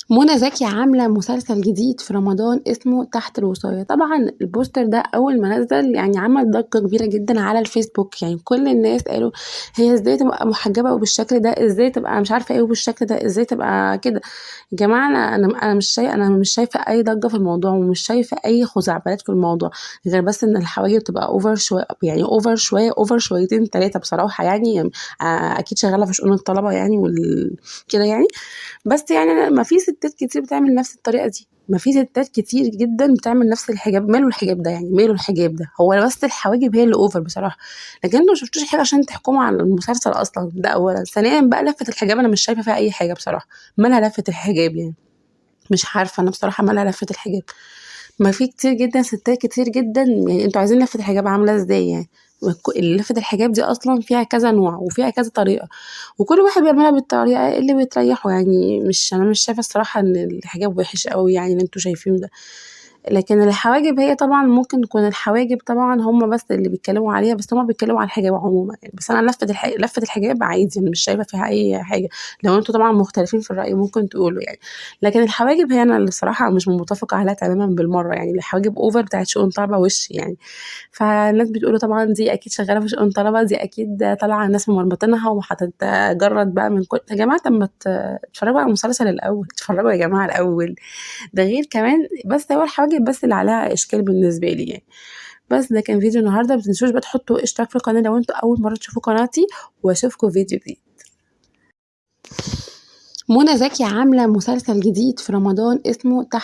منى زكي عاملة مسلسل جديد في رمضان اسمه تحت الوصاية. طبعا البوستر ده أول ما نزل يعني عمل ضجة كبيرة جدا على الفيسبوك، يعني كل الناس قالوا هي ازاي تبقى محجبة وبالشكل ده، ازاي تبقى مش عارفة ايه وبالشكل ده، ازاي تبقى كده. يا جماعة أنا مش شايفة أي ضجة في الموضوع، ومش شايفة أي خزعبلات في الموضوع، غير بس إن الحواجب تبقى أوفر شوية، يعني أوفر شوية، أوفر شويتين تلاتة بصراحة يعني. أكيد شغالة في شؤون الطلبة يعني كده يعني. بس يعني ما في ستات كتير بتعمل نفس الطريقة دي، ما في ستات كتير جدا بتعمل نفس الحجاب. ماله الحجاب ده يعني؟ ماله الحجاب ده؟ هو بس الحواجب هي اللي اوفر بصراحة، لكن انتوا مشفتوش حاجة عشان تحكموا على المسلسل اصلا. ده اولا. ثانيا بقى لفة الحجاب انا مش شايفة فيها اي حاجة بصراحة. مالها لفة الحجاب يعني؟ مش عارفة انا بصراحة مالها لفة الحجاب. ما في كتير جدا ستات كتير جدا، يعني انتوا عايزين لفة الحجاب عاملة ازاي يعني؟ لفة الحجاب دي اصلا فيها كذا نوع وفيها كذا طريقة، وكل واحد بيعملها بالطريقة اللي بتريحه يعني. انا مش شايفة الصراحة ان الحجاب وحش قوي يعني اللي انتوا شايفينه ده. لكن الحواجب هي طبعا ممكن تكون الحواجب طبعا هم بس اللي بيتكلموا عليها، بس هم بيتكلموا عن الحجاب عموما يعني. بس انا لفة الحجاب عادي يعني، مش شايفة فيها اي حاجة. لو انتوا طبعا مختلفين في الرأي ممكن تقولوا يعني. لكن الحواجب هي انا اللي الصراحة مش متفقة عليها تماما بالمرة يعني. الحواجب اوفر بتاعت شؤون طلبة وش يعني. فالناس بتقولوا طبعا دي اكيد شغالة في شؤون طلبة، دي اكيد طالعة الناس ممرمطينها وهتتجرد بقى من كل. يا جماعة طب ما تتفرجوا على المسلسل الاول، اتفرجوا يا جماعة الاول. ده غير كمان بس هو الحواجب بس اللي عليها اشكال بالنسبه لي يعني. بس ده كان فيديو النهارده. متنسوش بقى تحطوا اشتراك في القناه لو انتوا اول مره تشوفوا قناتي، واشوفكم فيديو جديد. منى زكي عامله مسلسل جديد في رمضان اسمه تحت